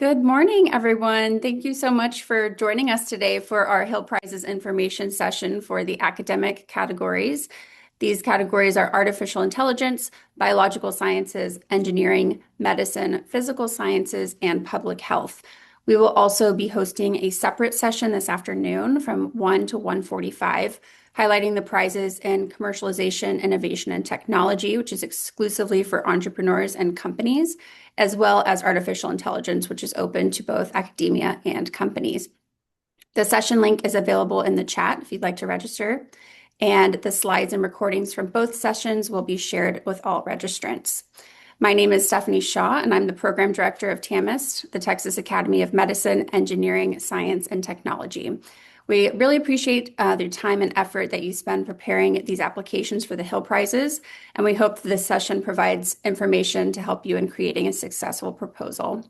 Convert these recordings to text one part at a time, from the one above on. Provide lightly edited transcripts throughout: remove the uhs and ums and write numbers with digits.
Good morning, everyone. Thank you so much for joining us today for our Hill Prizes information session for the academic categories. These categories are artificial intelligence, biological sciences, engineering, medicine, physical sciences, and public health. We will also be hosting a separate session this afternoon from 1 to 1:45, highlighting the prizes in commercialization, innovation, and technology, which is exclusively for entrepreneurs and companies, as well as artificial intelligence, which is open to both academia and companies. The session link is available in the chat if you'd like to register, and the slides and recordings from both sessions will be shared with all registrants. My name is Stephanie Shaw, and I'm the Program Director of TAMIST, the Texas Academy of Medicine, Engineering, Science, and Technology. We really appreciate the time and effort that you spend preparing these applications for the Hill Prizes, and we hope this session provides information to help you in creating a successful proposal.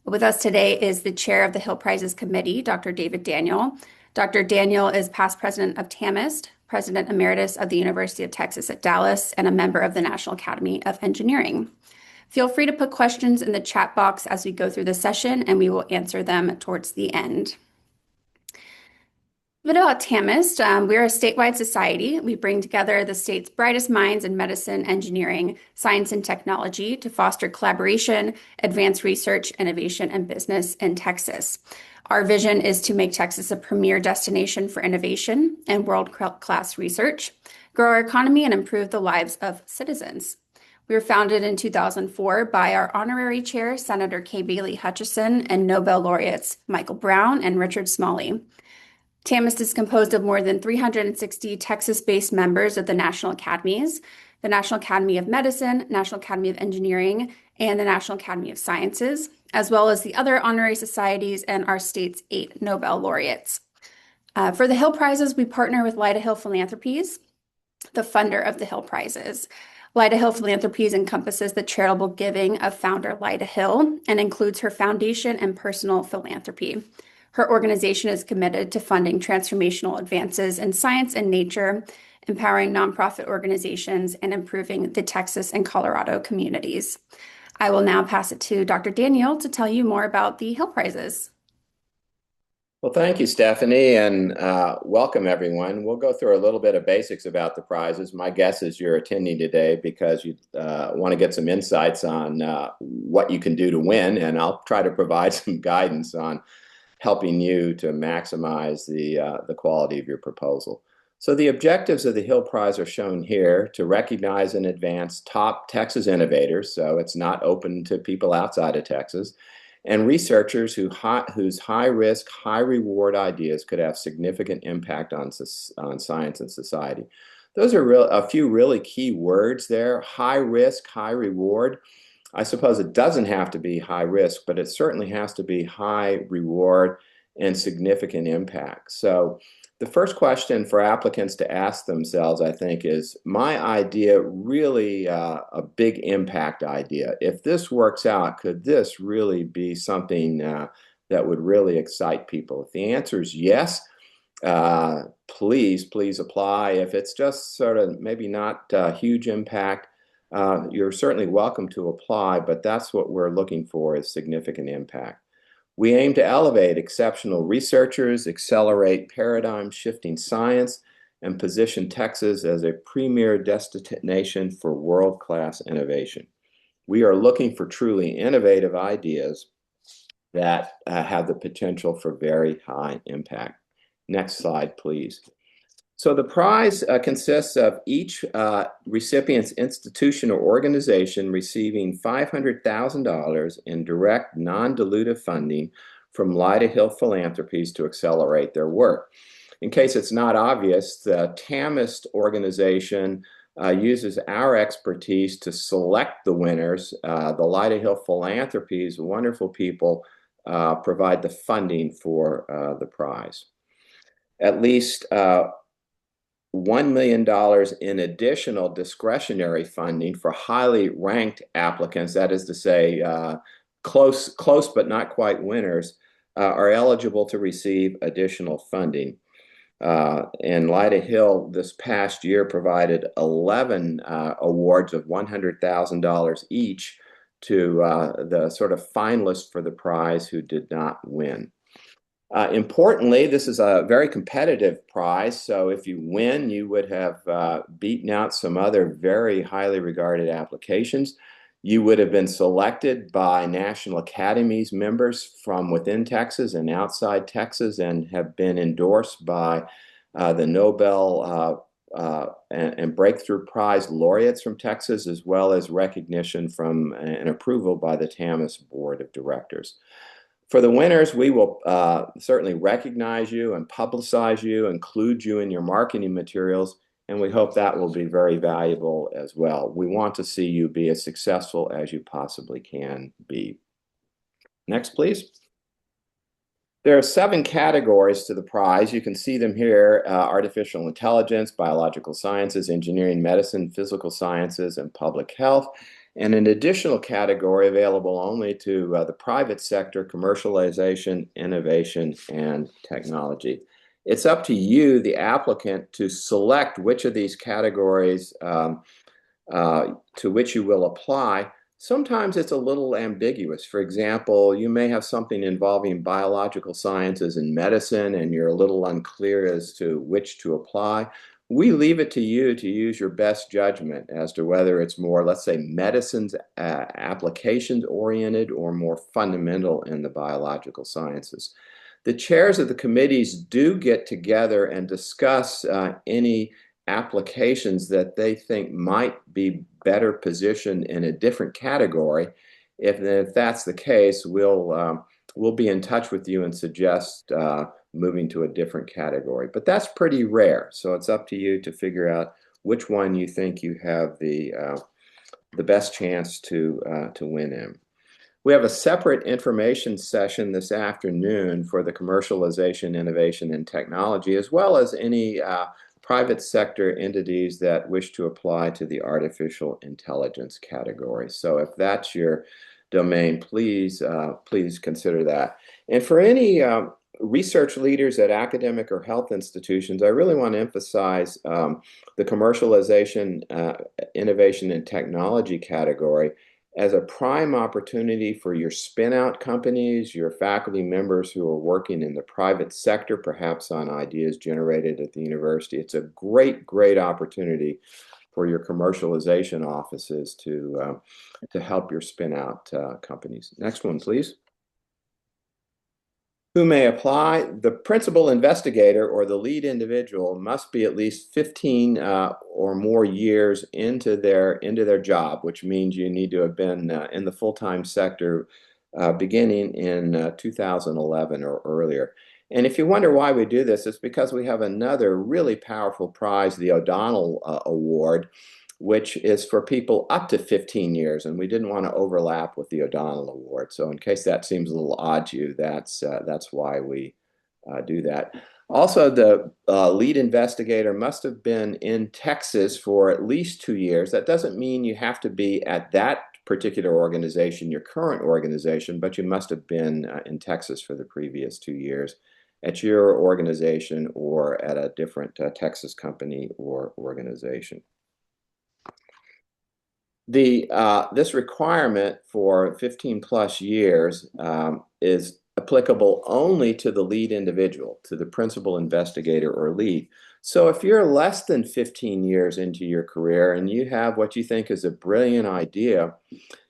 With us today is the Chair of the Hill Prizes Committee, Dr. David Daniel. Dr. Daniel is past president of TAMIST, president emeritus of the University of Texas at Dallas, and a member of the National Academy of Engineering. Feel free to put questions in the chat box as we go through the session, and we will answer them towards the end. A bit about TAMIST. We're a statewide society. We bring together the state's brightest minds in medicine, engineering, science, and technology to foster collaboration, advance research, innovation, and business in Texas. Our vision is to make Texas a premier destination for innovation and world-class research, grow our economy, and improve the lives of citizens. We were founded in 2004 by our honorary chair, Senator Kay Bailey Hutchison, and Nobel laureates Michael Brown and Richard Smalley. TAMIST is composed of more than 360 Texas-based members of the National Academies, the National Academy of Medicine, National Academy of Engineering, and the National Academy of Sciences, as well as the other honorary societies and our state's 8 Nobel laureates. For the Hill Prizes, we partner with Lyda Hill Philanthropies, the funder of the Hill Prizes. Lyda Hill Philanthropies encompasses the charitable giving of founder Lyda Hill and includes her foundation and personal philanthropy. Her organization is committed to funding transformational advances in science and nature, empowering nonprofit organizations, and improving the Texas and Colorado communities. I will now pass it to Dr. Daniel to tell you more about the Hill Prizes. Well, thank you, Stephanie, and welcome, everyone. We'll go through a little bit of basics about the prizes. My guess is you're attending today because you want to get some insights on what you can do to win, and I'll try to provide some guidance on helping you to maximize the quality of your proposal. So the objectives of the Hill Prize are shown here: to recognize and advance top Texas innovators, so it's not open to people outside of Texas, and researchers whose high-risk, high-reward ideas could have significant impact on science and society. Those are a few really key words there: high risk, high reward. I suppose it doesn't have to be high risk, but it certainly has to be high reward and significant impact. So the first question for applicants to ask themselves, I think, is my idea really a big impact idea? If this works out, could this really be something that would really excite people? If the answer is yes, please apply. If it's just sort of maybe not huge impact, you're certainly welcome to apply, but that's what we're looking for, is significant impact. We aim to elevate exceptional researchers, accelerate paradigm-shifting science, and position Texas as a premier destination for world-class innovation. We are looking for truly innovative ideas that have the potential for very high impact. Next slide, please. So the prize consists of each recipient's institution or organization receiving $500,000 in direct, non-dilutive funding from Lyda Hill Philanthropies to accelerate their work. In case it's not obvious, the TAMIST organization uses our expertise to select the winners. The Lyda Hill Philanthropies, wonderful people, provide the funding for the prize. At least $1 million in additional discretionary funding for highly ranked applicants, that is to say, close but not quite winners, are eligible to receive additional funding. And Lyda Hill this past year provided 11 awards of $100,000 each to the sort of finalists for the prize who did not win. Importantly, this is a very competitive prize, so if you win, you would have beaten out some other very highly regarded applications. You would have been selected by National Academies members from within Texas and outside Texas and have been endorsed by the Nobel and Breakthrough Prize laureates from Texas, as well as recognition from and approval by the TAMIS Board of Directors. For the winners, we will certainly recognize you and publicize you, include you in your marketing materials, and we hope that will be very valuable as well. We want to see you be as successful as you possibly can be. Next, please. There are 7 categories to the prize. You can see them here: artificial intelligence, biological sciences, engineering, medicine, physical sciences, and public health. And an additional category available only to the private sector: commercialization, innovation, and technology. It's up to you, the applicant, to select which of these categories to which you will apply. Sometimes it's a little ambiguous. For example, you may have something involving biological sciences and medicine, and you're a little unclear as to which to apply. We leave it to you to use your best judgment as to whether it's more, let's say, medicines applications oriented or more fundamental in the biological sciences. The chairs of the committees do get together and discuss any applications that they think might be better positioned in a different category. If that's the case, we'll be in touch with you and suggest moving to a different category. But that's pretty rare, so it's up to you to figure out which one you think you have the best chance to win in. We have a separate information session this afternoon for the commercialization, innovation, and technology, as well as any private sector entities that wish to apply to the artificial intelligence category. So if that's your domain, please consider that. And for any research leaders at academic or health institutions, I really want to emphasize the commercialization, innovation, and technology category as a prime opportunity for your spin-out companies, your faculty members who are working in the private sector, perhaps on ideas generated at the university. It's a great, great opportunity for your commercialization offices to help your spin-out companies. Next one, please. Who may apply? The principal investigator or the lead individual must be at least 15 or more years into their job, which means you need to have been in the full-time sector beginning in 2011 or earlier. And if you wonder why we do this, it's because we have another really powerful prize, the O'Donnell Award, which is for people up to 15 years, and we didn't want to overlap with the O'Donnell Award. So in case that seems a little odd to you, that's why we do that. Also, the lead investigator must have been in Texas for at least 2 years. That doesn't mean you have to be at that particular organization, your current organization, but you must have been in Texas for the previous 2 years at your organization or at a different Texas company or organization. This requirement for 15 plus years is applicable only to the lead individual, to the principal investigator or lead. So if you're less than 15 years into your career and you have what you think is a brilliant idea,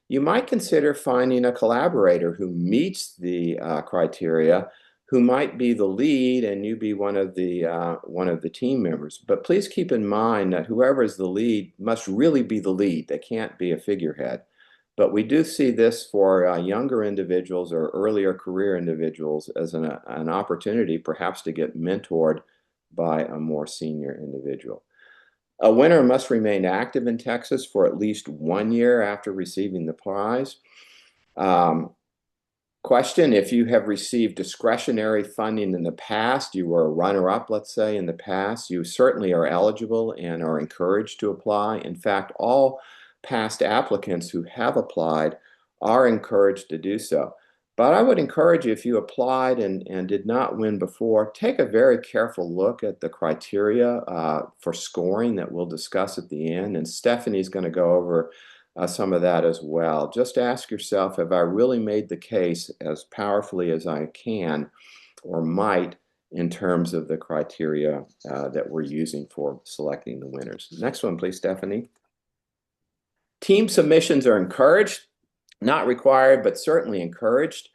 you might consider finding a collaborator who meets the criteria, who might be the lead and you be one of the team members. But please keep in mind that whoever is the lead must really be the lead. They can't be a figurehead. But we do see this for younger individuals or earlier career individuals as an opportunity perhaps to get mentored by a more senior individual. A winner must remain active in Texas for at least 1 year after receiving the prize. Question: if you have received discretionary funding in the past, you were a runner-up, let's say, in the past, you certainly are eligible and are encouraged to apply. In fact, all past applicants who have applied are encouraged to do so. But I would encourage you, if you applied and did not win before, take a very careful look at the criteria for scoring that we'll discuss at the end. And Stephanie's going to go over some of that as well. Just ask yourself, have I really made the case as powerfully as I can or might in terms of the criteria that we're using for selecting the winners? Next one, please, Stephanie. Team submissions are encouraged, not required, but certainly encouraged.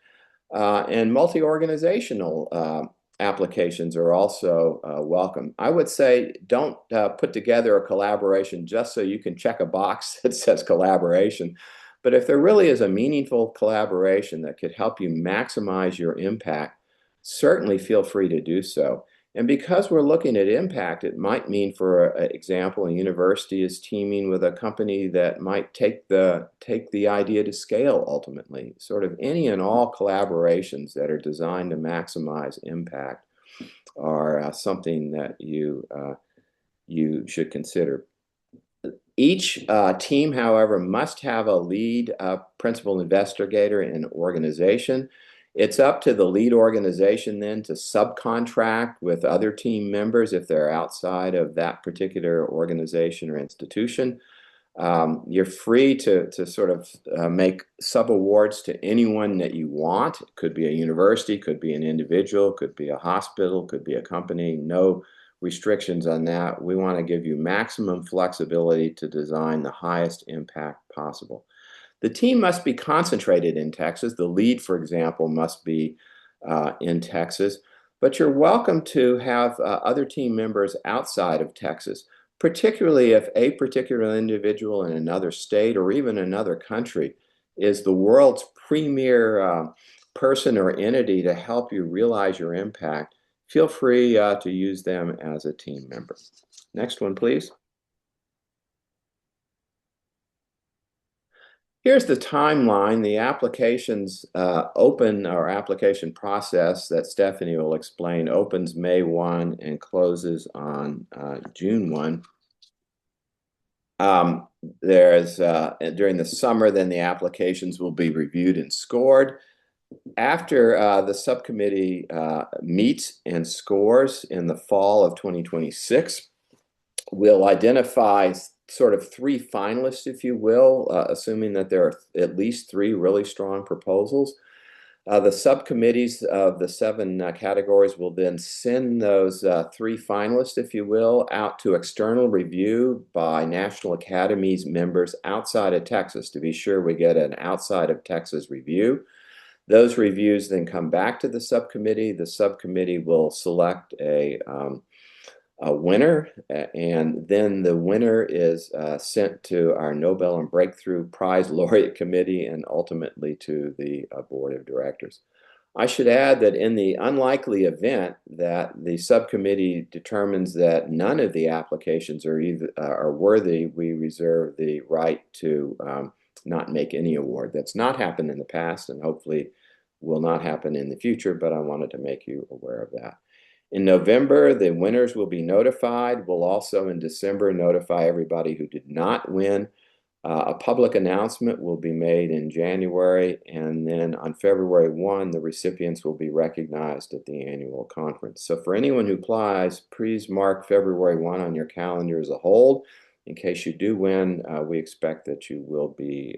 And multi-organizational applications are also welcome. I would say don't put together a collaboration just so you can check a box that says collaboration. But if there really is a meaningful collaboration that could help you maximize your impact, certainly feel free to do so. And because we're looking at impact, it might mean, for example, a university is teaming with a company that might take the idea to scale ultimately. Sort of any and all collaborations that are designed to maximize impact are something that you should consider. Each team, however, must have a lead principal investigator in organization. It's up to the lead organization then to subcontract with other team members if they're outside of that particular organization or institution. You're free to sort of make subawards to anyone that you want. It could be a university, could be an individual, could be a hospital, could be a company. No restrictions on that. We want to give you maximum flexibility to design the highest impact possible. The team must be concentrated in Texas. The lead, for example, must be in Texas, but you're welcome to have other team members outside of Texas, particularly if a particular individual in another state or even another country is the world's premier person or entity to help you realize your impact. Feel free to use them as a team member. Next one, please. Here's the timeline. The applications open, our application process that Stephanie will explain, opens May 1 and closes on June 1. There's during the summer, then the applications will be reviewed and scored. After the subcommittee meets and scores in the fall of 2026, we'll identify sort of 3 finalists, if you will, assuming that there are at least 3 really strong proposals. The subcommittees of the 7 categories will then send those 3 finalists, if you will, out to external review by National Academies members outside of Texas to be sure we get an outside of Texas review. Those reviews then come back to the subcommittee. The subcommittee will select a winner, and then the winner is sent to our Nobel and Breakthrough Prize Laureate Committee and ultimately to the Board of Directors. I should add that in the unlikely event that the subcommittee determines that none of the applications are worthy, we reserve the right to not make any award. That's not happened in the past and hopefully will not happen in the future, but I wanted to make you aware of that. In November, the winners will be notified. We'll also in December notify everybody who did not win. A public announcement will be made in January, and then on February 1, the recipients will be recognized at the annual conference. So for anyone who applies, please mark February 1 on your calendar as a hold. In case you do win, we expect that you will be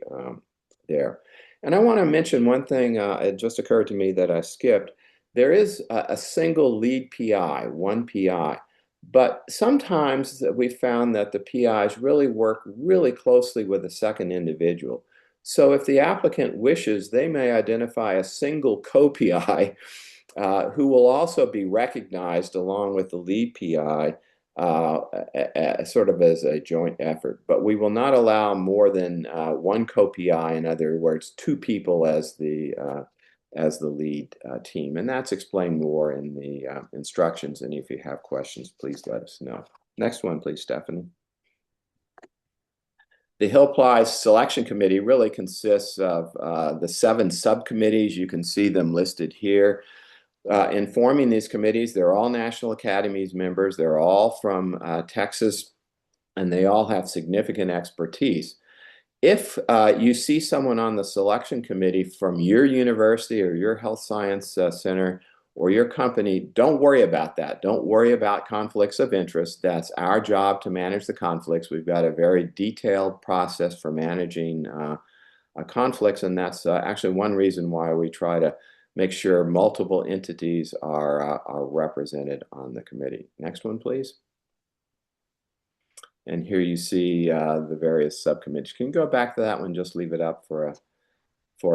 there. And I want to mention one thing, it just occurred to me that I skipped. There is a single lead PI, one PI, but sometimes we found that the PIs really work really closely with a second individual. So if the applicant wishes, they may identify a single co-PI who will also be recognized along with the lead PI sort of as a joint effort. But we will not allow more than one co-PI, in other words, 2 people as the lead team. And that's explained more in the instructions. And if you have questions, please let us know. Next one, please, Stephanie. The Hill Prize Selection Committee really consists of the 7 subcommittees. You can see them listed here. In forming these committees, they're all National Academies members. They're all from Texas, and they all have significant expertise. If you see someone on the selection committee from your university or your health science center or your company, don't worry about that. Don't worry about conflicts of interest. That's our job to manage the conflicts. We've got a very detailed process for managing conflicts, and that's actually one reason why we try to make sure multiple entities are represented on the committee. Next one, please. And here you see the various subcommittees. Can you go back to that one? Just leave it up for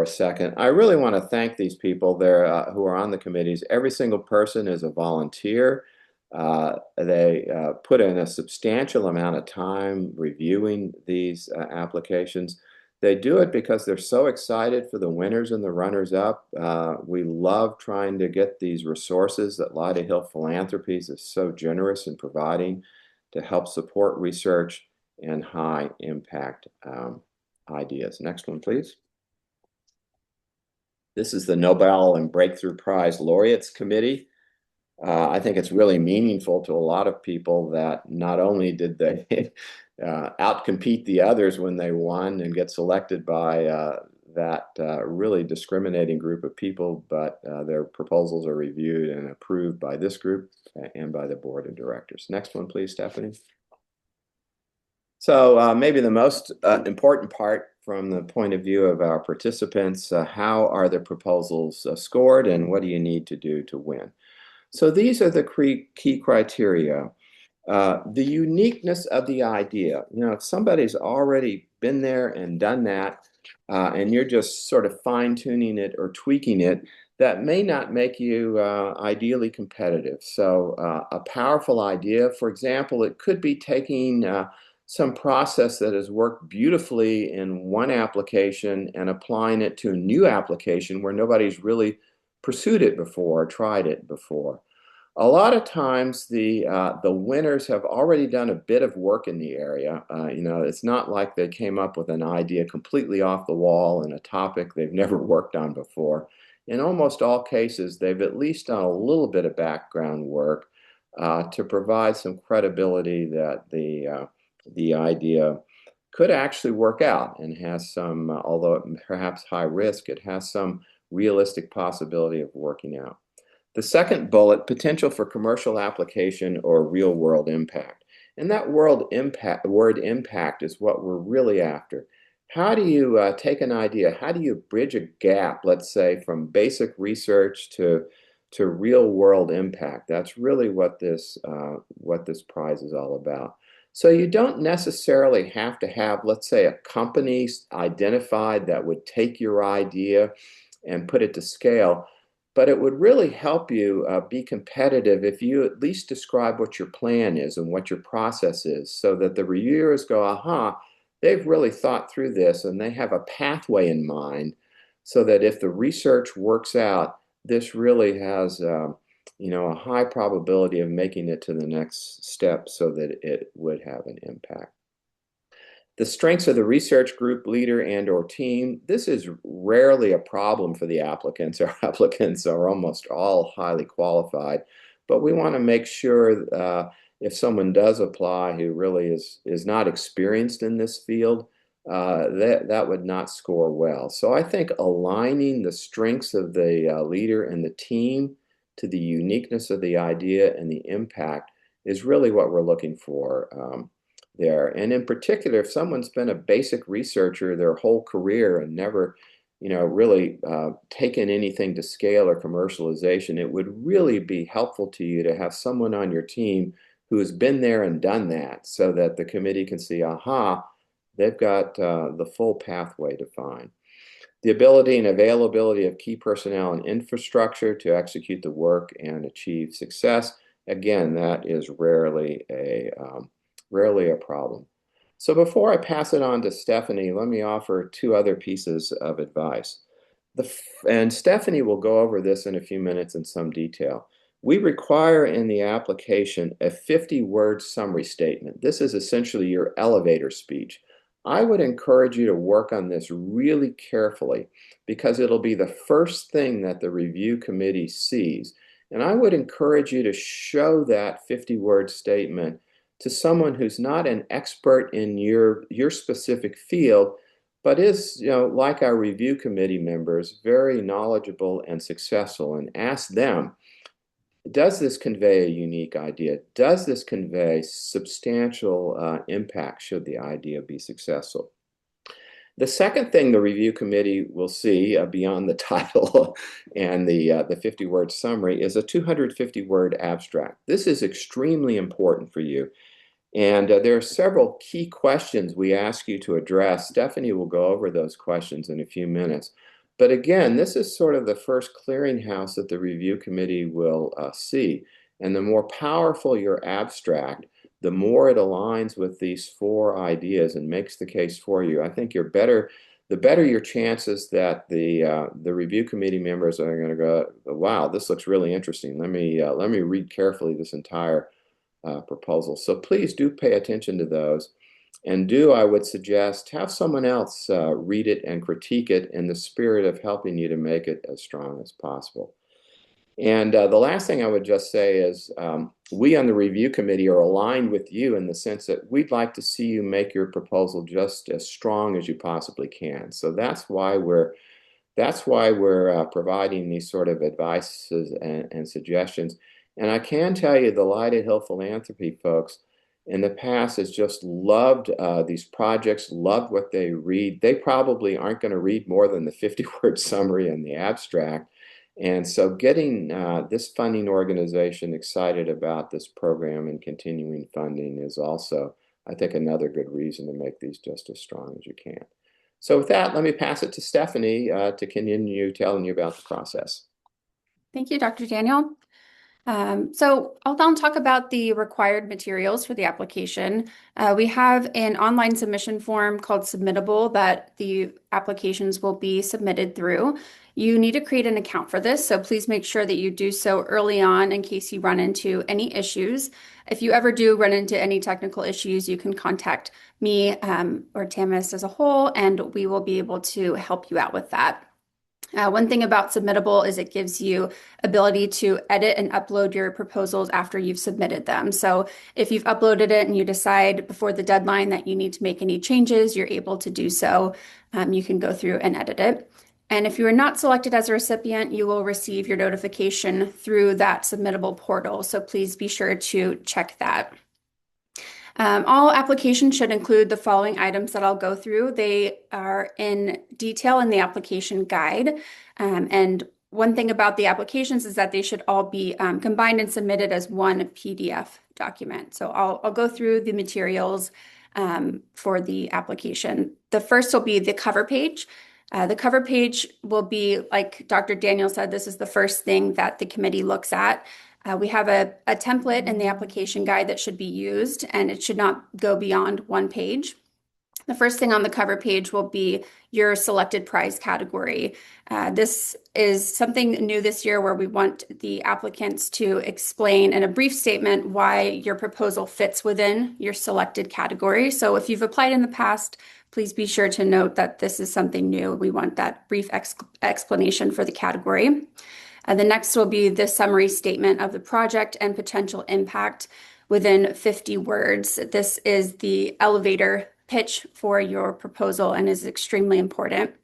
a second. I really want to thank these people there who are on the committees. Every single person is a volunteer. They put in a substantial amount of time reviewing these applications. They do it because they're so excited for the winners and the runners-up. We love trying to get these resources that Lyda Hill Philanthropies is so generous in providing to help support research and high impact ideas. Next one, please. This is the Nobel and Breakthrough Prize Laureates Committee. I think it's really meaningful to a lot of people that not only did they outcompete the others when they won and get selected by that really discriminating group of people, but their proposals are reviewed and approved by this group and by the board of directors. Next one, please, Stephanie. So maybe the most important part from the point of view of our participants, how are the proposals scored and what do you need to do to win? So these are the key criteria. The uniqueness of the idea. You know, if somebody's already been there and done that, and you're just sort of fine-tuning it or tweaking it, that may not make you ideally competitive. So a powerful idea, for example, it could be taking some process that has worked beautifully in one application and applying it to a new application where nobody's really pursued it before or tried it before. A lot of times the winners have already done a bit of work in the area. You know, it's not like they came up with an idea completely off the wall and a topic they've never worked on before. In almost all cases, they've at least done a little bit of background work to provide some credibility that the idea could actually work out and has some, although perhaps high risk, it has some realistic possibility of working out. The second bullet, potential for commercial application or real world impact. And that word impact is what we're really after. How do you take an idea? How do you bridge a gap, let's say, from basic research to real world impact? That's really what this prize is all about. So you don't necessarily have to have, let's say, a company identified that would take your idea and put it to scale. But it would really help you be competitive if you at least describe what your plan is and what your process is so that the reviewers go, aha, they've really thought through this and they have a pathway in mind so that if the research works out, this really has you know, a high probability of making it to the next step so that it would have an impact. The strengths of the research group leader and or team. This is rarely a problem for the applicants. Our applicants are almost all highly qualified, but we want to make sure if someone does apply who really is not experienced in this field, that would not score well. So I think aligning the strengths of the leader and the team to the uniqueness of the idea and the impact is really what we're looking for there. And in particular, if someone's been a basic researcher their whole career and never, you know, really taken anything to scale or commercialization, it would really be helpful to you to have someone on your team who has been there and done that so that the committee can see, aha, they've got the full pathway defined. The ability and availability of key personnel and infrastructure to execute the work and achieve success. Again, that is rarely a problem. So before I pass it on to Stephanie, let me offer two other pieces of advice. And Stephanie will go over this in a few minutes in some detail. We require in the application a 50-word summary statement. This is essentially your elevator speech. I would encourage you to work on this really carefully because it'll be the first thing that the review committee sees. And I would encourage you to show that 50-word statement to someone who's not an expert in your specific field, but is, you know, like our review committee members, very knowledgeable and successful, and ask them Does this convey a unique idea? Does this convey substantial impact should the idea be successful? The second thing the review committee will see beyond the title and the 50-word summary is a 250-word abstract. This is extremely important for you. And there are several key questions we ask you to address. Stephanie will go over those questions in a few minutes. But again, this is sort of the first clearinghouse that the review committee will see. And the more powerful your abstract, the more it aligns with these four ideas and makes the case for you. I think the better your chances that the review committee members are going to go, wow, this looks really interesting. Let me read carefully this entire proposal. So please do pay attention to those. And I would suggest, have someone else read it and critique it in the spirit of helping you to make it as strong as possible. And the last thing I would just say is we on the review committee are aligned with you in the sense that we'd like to see you make your proposal just as strong as you possibly can. So that's why we're providing these sort of advices and suggestions. And I can tell you the Light at Hill Philanthropy folks in the past has just loved these projects, loved what they read. They probably aren't going to read more than the 50-word summary and the abstract. And so getting this funding organization excited about this program and continuing funding is also, I think, another good reason to make these just as strong as you can. So with that, let me pass it to Stephanie to continue telling you about the process. Thank you, Dr. Daniel. So I'll now talk about the required materials for the application. We have an online submission form called Submittable that the applications will be submitted through. You need to create an account for this, so please make sure that you do so early on in case you run into any issues. If you ever do run into any technical issues, you can contact me or TAMIS as a whole, and we will be able to help you out with that. One thing about Submittable is it gives you ability to edit and upload your proposals after you've submitted them. So if you've uploaded it and you decide before the deadline that you need to make any changes, you're able to do so. You can go through and edit it. And if you are not selected as a recipient, you will receive your notification through that Submittable portal. So please be sure to check that. All applications should include the following items that I'll go through. They are in detail in the application guide. And one thing about the applications is that they should all be combined and submitted as one PDF document. So I'll go through the materials for the application. The first will be the cover page. The cover page will be, like Dr. Daniel said, this is the first thing that the committee looks at. We have a template in the application guide that should be used, and it should not go beyond one page. The first thing on the cover page will be your selected prize category. This is something new this year where we want the applicants to explain in a brief statement why your proposal fits within your selected category. So if you've applied in the past, please be sure to note that this is something new. We want that brief explanation for the category. The next will be the summary statement of the project and potential impact within 50 words. This is the elevator pitch for your proposal and is extremely important.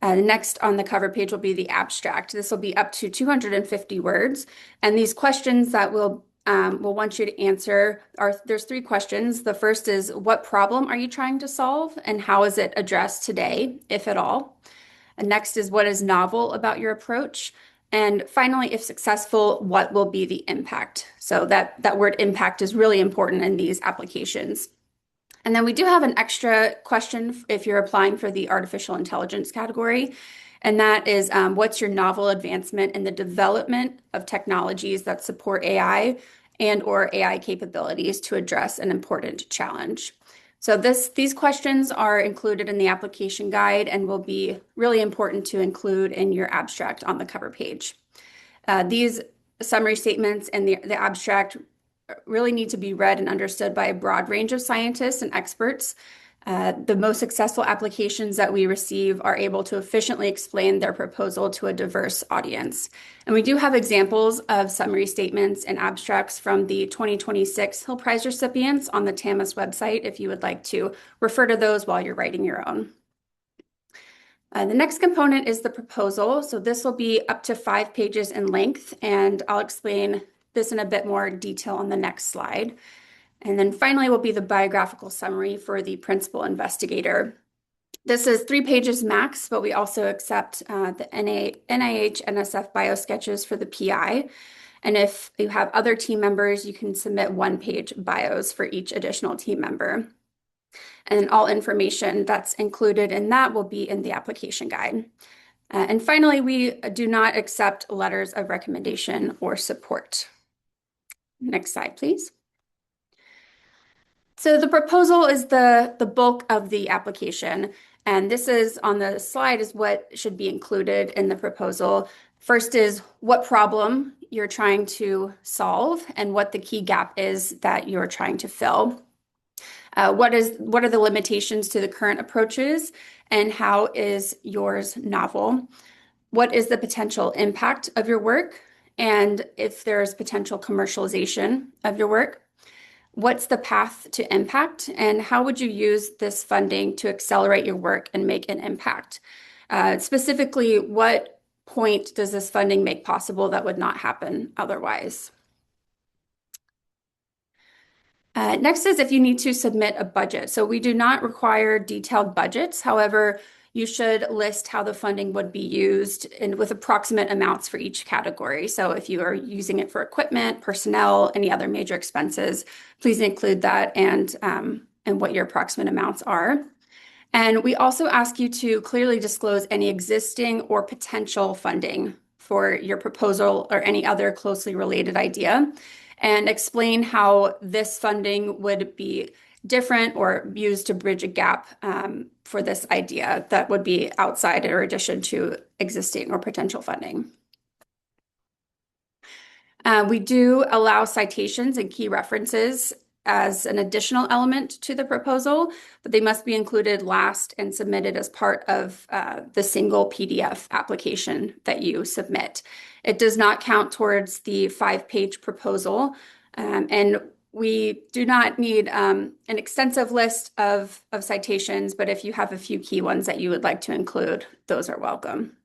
The next on the cover page will be the abstract. This will be up to 250 words. And these questions that we'll want you to answer there's three questions. The first is, what problem are you trying to solve and how is it addressed today, if at all? And next is, what is novel about your approach? And finally, if successful, what will be the impact? So that word impact is really important in these applications. And then we do have an extra question if you're applying for the artificial intelligence category. And that is, what's your novel advancement in the development of technologies that support AI and/or AI capabilities to address an important challenge? So these questions are included in the application guide and will be really important to include in your abstract on the cover page. These summary statements and the abstract really need to be read and understood by a broad range of scientists and experts. The most successful applications that we receive are able to efficiently explain their proposal to a diverse audience. And we do have examples of summary statements and abstracts from the 2026 Hill Prize recipients on the TAMIS website if you would like to refer to those while you're writing your own. The next component is the proposal. So this will be up to 5 pages in length, and I'll explain this in a bit more detail on the next slide. And then finally will be the biographical summary for the principal investigator. This is 3 pages max, but we also accept the NIH NSF bio sketches for the PI. And if you have other team members, you can submit 1-page bios for each additional team member. And all information that's included in that will be in the application guide. And finally, we do not accept letters of recommendation or support. Next slide, please. So the proposal is the bulk of the application, and this is on the slide is what should be included in the proposal. First is what problem you're trying to solve and what the key gap is that you're trying to fill. What are the limitations to the current approaches and how is yours novel? What is the potential impact of your work? And if there's potential commercialization of your work? What's the path to impact, and how would you use this funding to accelerate your work and make an impact? Specifically, what point does this funding make possible that would not happen otherwise? Next is if you need to submit a budget. So we do not require detailed budgets. However, you should list how the funding would be used and with approximate amounts for each category. So if you are using it for equipment, personnel, any other major expenses, please include that and what your approximate amounts are. And we also ask you to clearly disclose any existing or potential funding for your proposal or any other closely related idea, and explain how this funding would be different or used to bridge a gap for this idea that would be outside or addition to existing or potential funding. We do allow citations and key references as an additional element to the proposal, but they must be included last and submitted as part of the single PDF application that you submit. It does not count towards the 5-page proposal, and we do not need an extensive list of citations, but if you have a few key ones that you would like to include, those are welcome.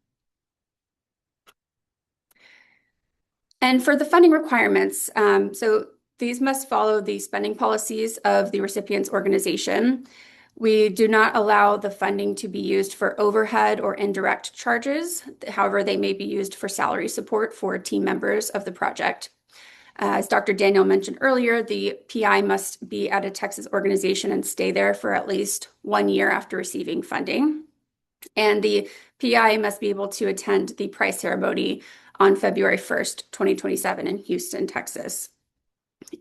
And for the funding requirements, so these must follow the spending policies of the recipient's organization. We do not allow the funding to be used for overhead or indirect charges. However, they may be used for salary support for team members of the project. As Dr. Daniel mentioned earlier, the PI must be at a Texas organization and stay there for at least 1 year after receiving funding. And the PI must be able to attend the prize ceremony on February 1st, 2027 in Houston, Texas.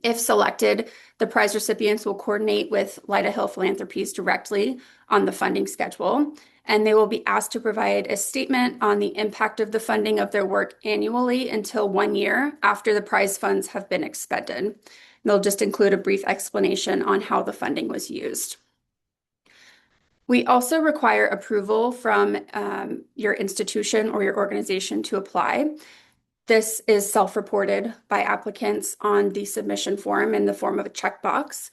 If selected, the prize recipients will coordinate with Lyda Hill Philanthropies directly on the funding schedule, and they will be asked to provide a statement on the impact of the funding of their work annually until 1 year after the prize funds have been expended. They'll just include a brief explanation on how the funding was used. We also require approval from your institution or your organization to apply. This is self-reported by applicants on the submission form in the form of a checkbox.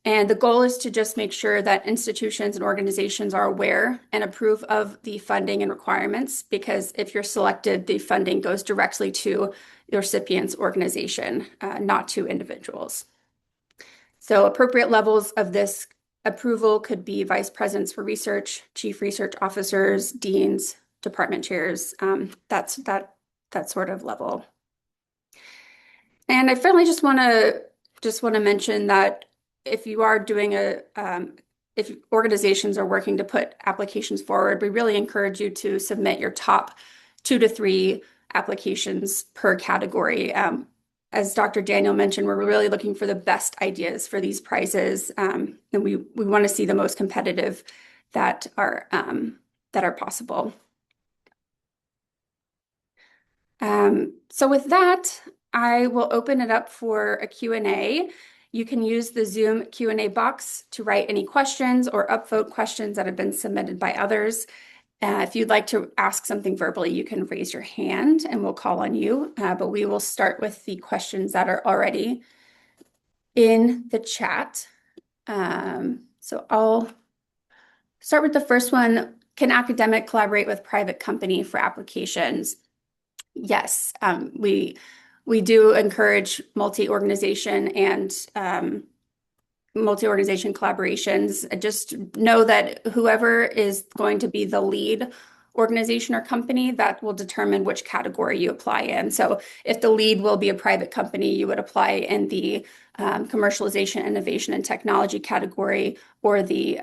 And the goal is to just make sure that institutions and organizations are aware and approve of the funding and requirements, because if you're selected, the funding goes directly to the recipient's organization, not to individuals. So appropriate levels of this approval could be vice presidents for research, chief research officers, deans, department chairs, that sort of level. And I finally just want to mention that if you are doing if organizations are working to put applications forward, we really encourage you to submit your top 2 to 3 applications per category. As Dr. Daniel mentioned, we're really looking for the best ideas for these prizes, and we want to see the most competitive that are possible. So with that, I will open it up for a Q&A. You can use the Zoom Q&A box to write any questions or upvote questions that have been submitted by others. If you'd like to ask something verbally, you can raise your hand and we'll call on you. But we will start with the questions that are already in the chat. So I'll start with the first one. Can academic collaborate with private company for applications? Yes, we do encourage multi-organization and multi-organization collaborations. Just know that whoever is going to be the lead organization or company, that will determine which category you apply in. So if the lead will be a private company, you would apply in the commercialization, innovation, and technology category, or the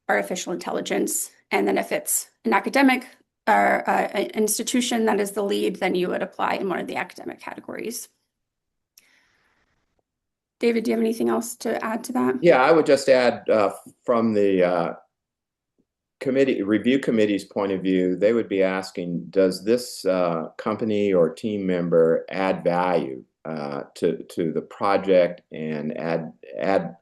artificial intelligence. And then if it's an academic or an institution that is the lead, then you would apply in one of the academic categories. David, do you have anything else to add to that? Yeah, I would just add from the review committee's point of view, they would be asking, does this company or team member add value to the project and add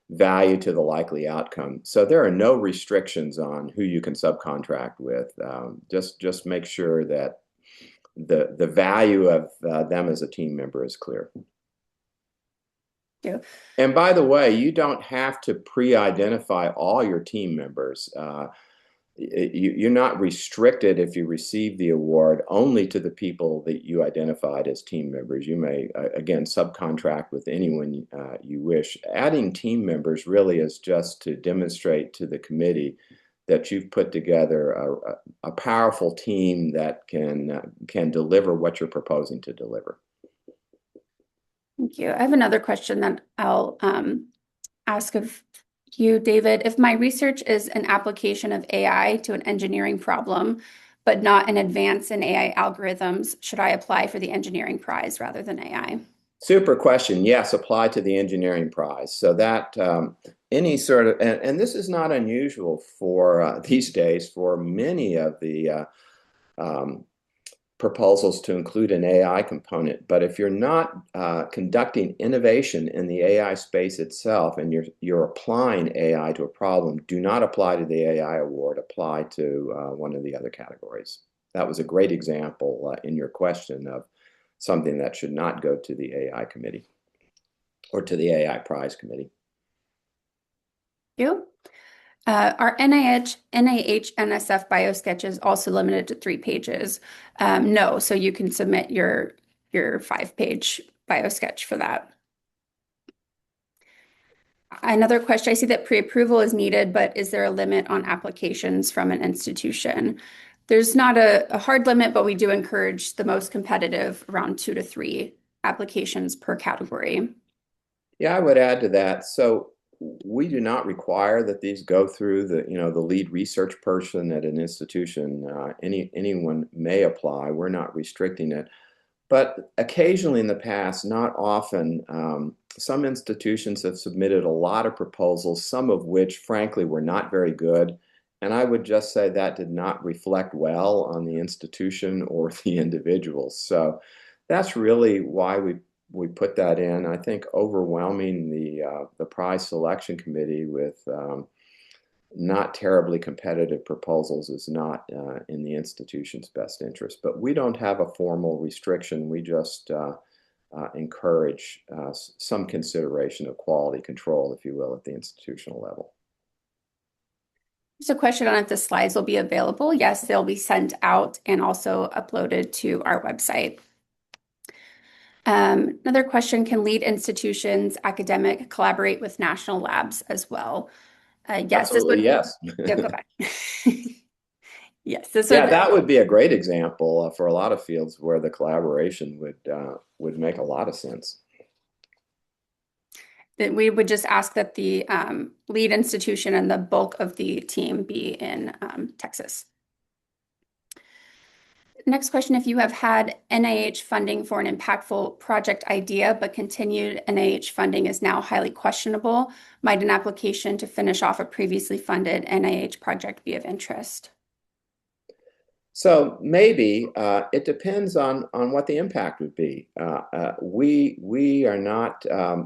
value to the likely outcome? So there are no restrictions on who you can subcontract with. Just make sure that the value of them as a team member is clear. Yeah. And by the way, you don't have to pre-identify all your team members. You're not restricted if you receive the award only to the people that you identified as team members. You may, again, subcontract with anyone you wish. Adding team members really is just to demonstrate to the committee that you've put together a powerful team that can deliver what you're proposing to deliver. Thank you. I have another question that I'll ask of you, David. If my research is an application of AI to an engineering problem, but not an advance in AI algorithms, should I apply for the engineering prize rather than AI? Super question. Yes, apply to the engineering prize. So that any sort of, and this is not unusual for these days for many of the proposals to include an AI component. But if you're not conducting innovation in the AI space itself and you're applying AI to a problem, do not apply to the AI award. Apply to one of the other categories. That was a great example in your question of something that should not go to the AI committee or to the AI prize committee. Thank you. Are NIH, NSF biosketches also limited to 3 pages? No, so you can submit your 5-page biosketch for that. Another question, I see that pre-approval is needed, but is there a limit on applications from an institution? There's not a hard limit, but we do encourage the most competitive, around 2 to 3 applications per category. Yeah, I would add to that. So we do not require that these go through the lead research person at an institution. Anyone may apply. We're not restricting it. But occasionally in the past, not often, some institutions have submitted a lot of proposals, some of which, frankly, were not very good. And I would just say that did not reflect well on the institution or the individuals. So that's really why we put that in. I think overwhelming the prize selection committee with not terribly competitive proposals is not in the institution's best interest. But we don't have a formal restriction. We just encourage some consideration of quality control, if you will, at the institutional level. There's a question on if the slides will be available. Yes, they'll be sent out and also uploaded to our website. Another question, can lead institutions, academic, collaborate with national labs as well? Yes. Absolutely, yes. Yeah, go back. Yes, that would be a great example for a lot of fields where the collaboration would make a lot of sense. We would just ask that the lead institution and the bulk of the team be in Texas. Next question, if you have had NIH funding for an impactful project idea, but continued NIH funding is now highly questionable, might an application to finish off a previously funded NIH project be of interest? So maybe it depends on what the impact would be. We are not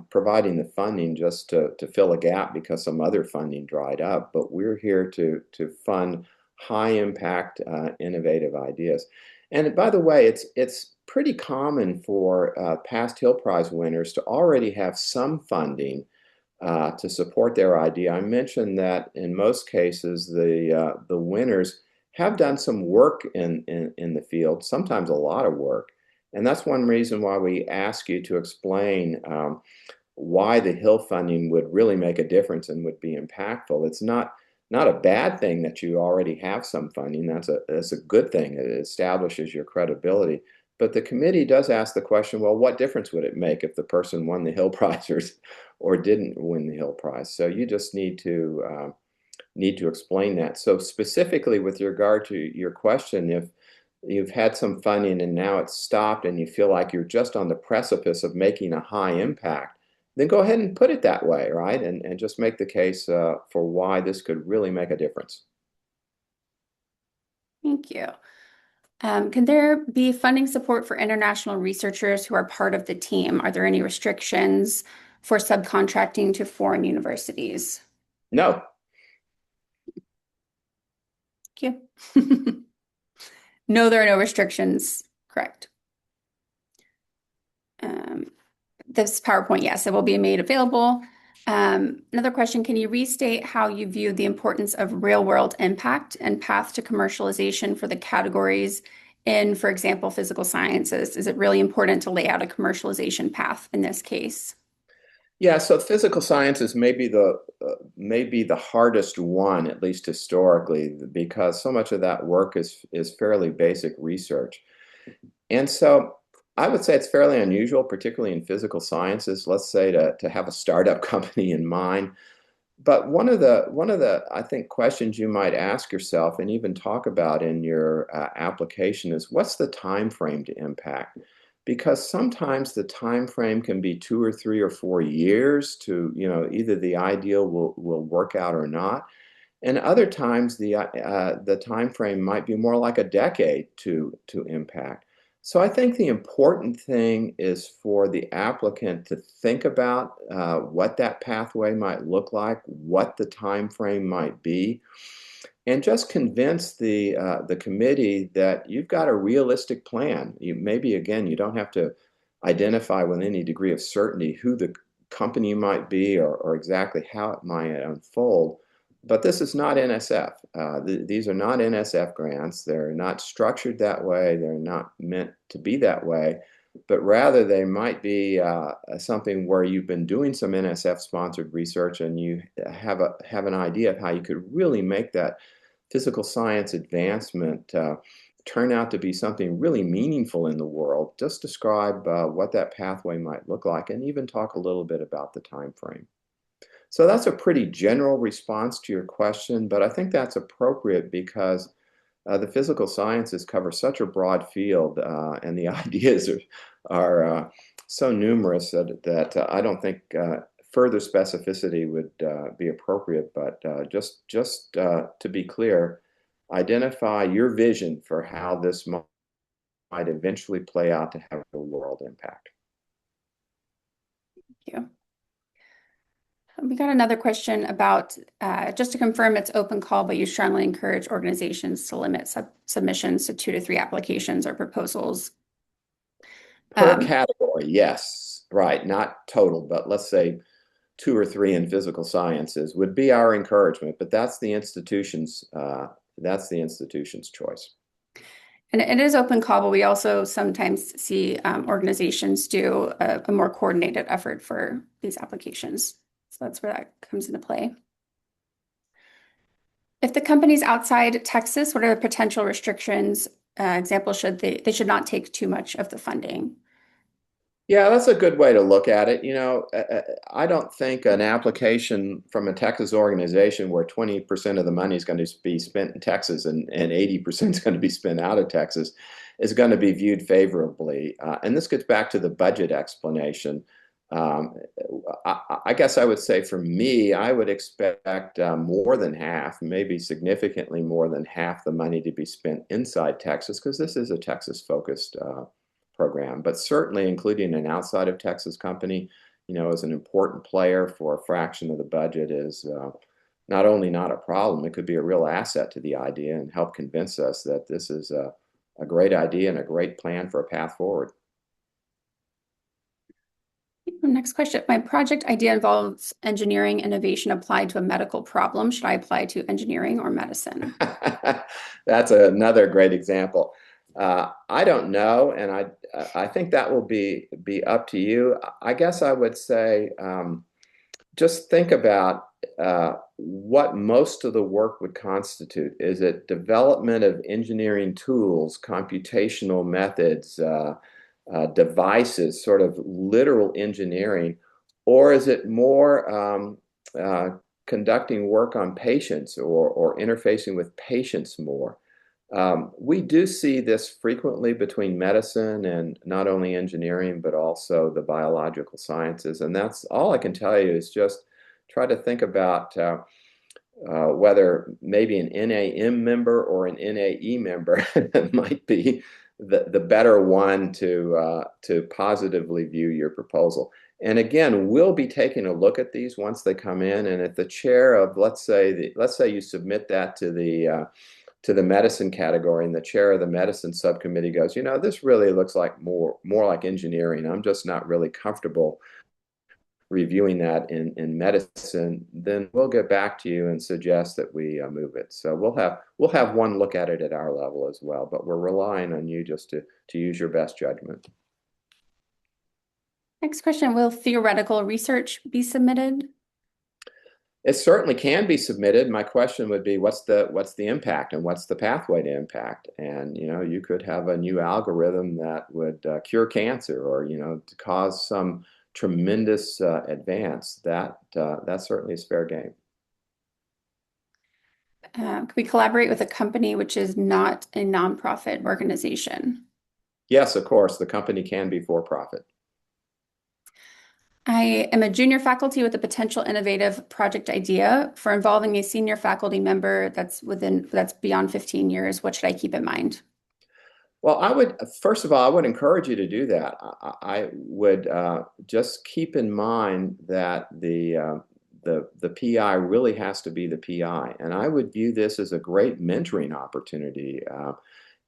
providing the funding just to fill a gap because some other funding dried up, but we're here to fund high impact innovative ideas. And by the way, it's pretty common for past Hill Prize winners to already have some funding to support their idea. I mentioned that in most cases, the winners have done some work in the field, sometimes a lot of work. And that's one reason why we ask you to explain why the Hill funding would really make a difference and would be impactful. It's not a bad thing that you already have some funding. That's a good thing. It establishes your credibility. But the committee does ask the question, well, what difference would it make if the person won the Hill Prize or didn't win the Hill Prize? So you just need to explain that. So specifically with regard to your question, if you've had some funding and now it's stopped and you feel like you're just on the precipice of making a high impact, then go ahead and put it that way, right? And just make the case for why this could really make a difference. Thank you. Can there be funding support for international researchers who are part of the team? Are there any restrictions for subcontracting to foreign universities? No. Thank you. No, there are no restrictions. Correct. This PowerPoint, yes, it will be made available. Another question, can you restate how you view the importance of real-world impact and path to commercialization for the categories in, for example, physical sciences? Is it really important to lay out a commercialization path in this case? Yeah, so physical sciences may be the hardest one, at least historically, because so much of that work is fairly basic research. And so I would say it's fairly unusual, particularly in physical sciences, let's say to have a startup company in mind. But one of the I think questions you might ask yourself and even talk about in your application is what's the time frame to impact? Because sometimes the time frame can be 2 or 3 or 4 years to, either the ideal will work out or not. And other times the time frame might be more like a decade to impact. So I think the important thing is for the applicant to think about what that pathway might look like, what the time frame might be, and just convince the committee that you've got a realistic plan. Maybe again, you don't have to identify with any degree of certainty who the company might be or exactly how it might unfold. But this is not NSF. These are not NSF grants. They're not structured that way. They're not meant to be that way. But rather, they might be something where you've been doing some NSF-sponsored research and you have an idea of how you could really make that physical science advancement turn out to be something really meaningful in the world. Just describe what that pathway might look like and even talk a little bit about the time frame. So that's a pretty general response to your question, but I think that's appropriate because the physical sciences cover such a broad field and the ideas are so numerous that I don't think further specificity would be appropriate, but just to be clear, identify your vision for how this might eventually play out to have a world impact. Thank you. We got another question about, just to confirm, it's open call, but you strongly encourage organizations to limit submissions to 2 to 3 applications or proposals. Per category, yes, right, not total, but let's say 2 or 3 in physical sciences would be our encouragement, but that's the institution's choice. And it is open call, but we also sometimes see organizations do a more coordinated effort for these applications. So that's where that comes into play. If the company's outside Texas, what are the potential restrictions? Example, they should not take too much of the funding. Yeah, that's a good way to look at it. I don't think an application from a Texas organization where 20% of the money is going to be spent in Texas and 80% is going to be spent out of Texas is going to be viewed favorably. And this gets back to the budget explanation. I guess I would say for me, I would expect more than half, maybe significantly more than half the money to be spent inside Texas, because this is a Texas-focused program. But certainly including an outside of Texas company, as an important player for a fraction of the budget is not only not a problem, it could be a real asset to the idea and help convince us that this is a great idea and a great plan for a path forward. Next question. My project idea involves engineering innovation applied to a medical problem. Should I apply to engineering or medicine? That's another great example. I don't know, and I think that will be up to you. I guess I would say just think about what most of the work would constitute. Is it development of engineering tools, computational methods, devices, sort of literal engineering, or is it more conducting work on patients or interfacing with patients more? We do see this frequently between medicine and not only engineering, but also the biological sciences. And that's all I can tell you is just try to think about whether maybe an NAM member or an NAE member might be the better one to positively view your proposal. And again, we'll be taking a look at these once they come in. And if the chair of, let's say you submit that to the medicine category, and the chair of the medicine subcommittee goes, this really looks like more like engineering. I'm just not really comfortable reviewing that in medicine, then we'll get back to you and suggest that we move it. So we'll have one look at it at our level as well, but we're relying on you just to use your best judgment. Next question, will theoretical research be submitted? It certainly can be submitted. My question would be, what's the impact and what's the pathway to impact? And you could have a new algorithm that would cure cancer, or to cause some tremendous advance. That certainly is fair game. Can we collaborate with a company which is not a nonprofit organization? Yes, of course. The company can be for profit. I am a junior faculty with a potential innovative project idea for involving a senior faculty member that's beyond 15 years. What should I keep in mind? Well, first of all, I would encourage you to do that. I would just keep in mind that the PI really has to be the PI, and I would view this as a great mentoring opportunity.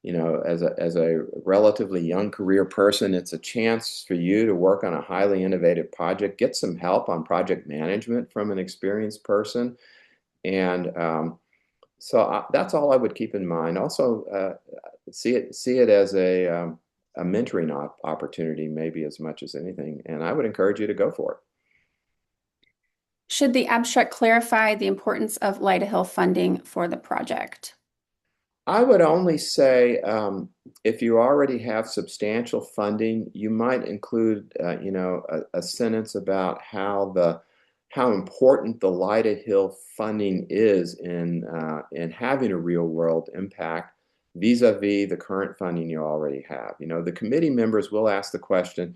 As a relatively young career person, it's a chance for you to work on a highly innovative project, get some help on project management from an experienced person, and so that's all I would keep in mind. Also, see it as a mentoring opportunity, maybe as much as anything, and I would encourage you to go for it. Should the abstract clarify the importance of Lyda Hill funding for the project? I would only say if you already have substantial funding, you might include a sentence about how important the Lyda Hill funding is in having a real world impact vis-a-vis the current funding you already have. The committee members will ask the question,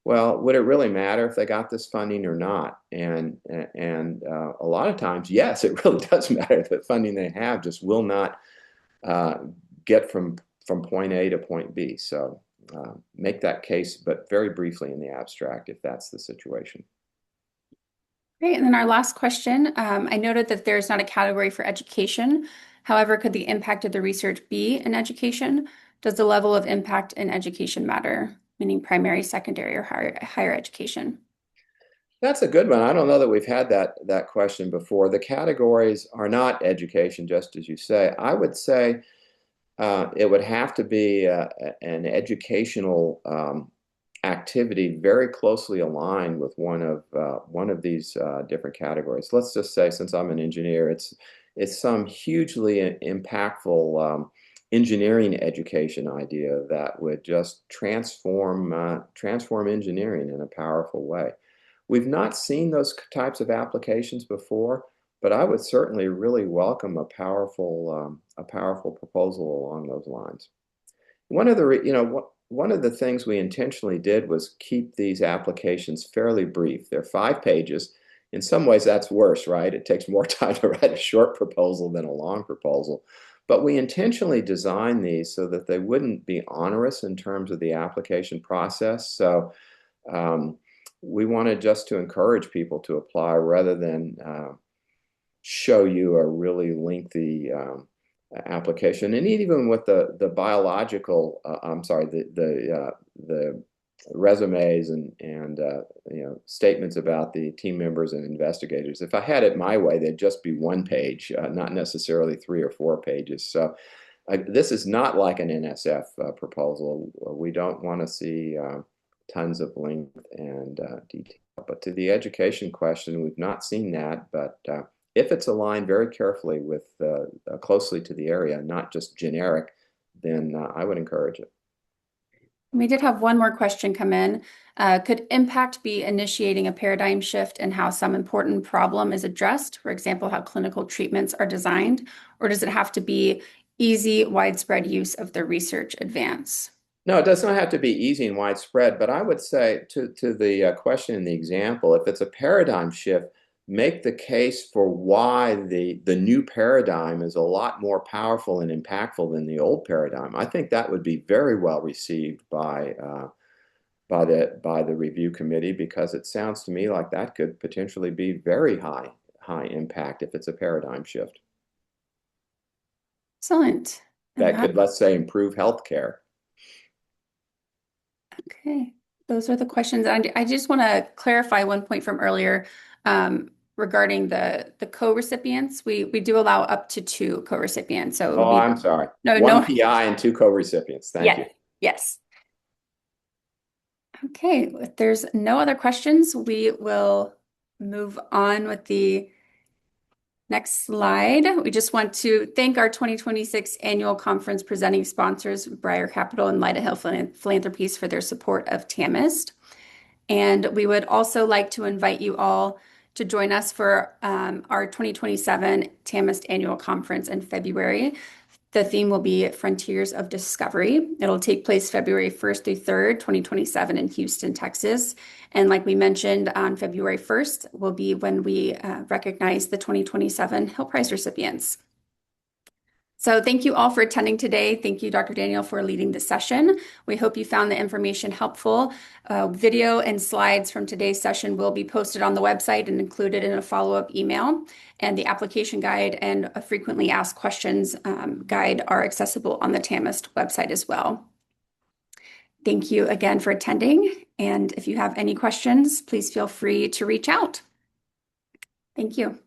well, would it really matter if they got this funding or not? And a lot of times, yes, it really does matter. The funding they have just will not get from point A to point B. So make that case, but very briefly in the abstract, if that's the situation. Great. And then our last question, I noted that there's not a category for education. However, could the impact of the research be in education? Does the level of impact in education matter, meaning primary, secondary, or higher education? That's a good one. I don't know that we've had that question before. The categories are not education, just as you say. I would say it would have to be an educational activity very closely aligned with one of these different categories. Let's just say, since I'm an engineer, it's some hugely impactful engineering education idea that would just transform engineering in a powerful way. We've not seen those types of applications before, but I would certainly really welcome a powerful proposal along those lines. One of the things we intentionally did was keep these applications fairly brief. They're 5 pages. In some ways, that's worse, right? It takes more time to write a short proposal than a long proposal. But we intentionally designed these so that they wouldn't be onerous in terms of the application process. So we wanted just to encourage people to apply rather than show you a really lengthy application. And even with the biological, the resumes and statements about the team members and investigators. If I had it my way, they'd just be one page, not necessarily 3 or 4 pages. So this is not like an NSF proposal. We don't want to see tons of length and detail. But to the education question, we've not seen that. But if it's aligned very carefully with closely to the area, not just generic, then I would encourage it. We did have one more question come in. Could impact be initiating a paradigm shift in how some important problem is addressed? For example, how clinical treatments are designed, or does it have to be easy, widespread use of the research advance? No, it does not have to be easy and widespread, but I would say to the question in the example, if it's a paradigm shift, make the case for why the new paradigm is a lot more powerful and impactful than the old paradigm. I think that would be very well received by the review committee, because it sounds to me like that could potentially be very high impact if it's a paradigm shift. Excellent. That could, let's say, improve healthcare. Okay, those are the questions. I just want to clarify one point from earlier regarding the co-recipients. We do allow up to 2 co-recipients. So it would Oh, be I'm sorry. no. One PI and 2 co-recipients. Thank you. Yes. Okay, if there's no other questions, we will move on with the next slide. We just want to thank our 2026 annual conference presenting sponsors, Briar Capital and Light of Hill Philanthropies, for their support of TAMIST. And we would also like to invite you all to join us for our 2027 TAMIST annual conference in February. The theme will be Frontiers of Discovery. It'll take place February 1st through 3rd, 2027 in Houston, Texas. And like we mentioned, on February 1st will be when we recognize the 2027 Hill Prize recipients. So thank you all for attending today. Thank you, Dr. Daniel, for leading the session. We hope you found the information helpful. Video and slides from today's session will be posted on the website and included in a follow-up email. And the application guide and a frequently asked questions guide are accessible on the TAMIST website as well. Thank you again for attending. And if you have any questions, please feel free to reach out. Thank you.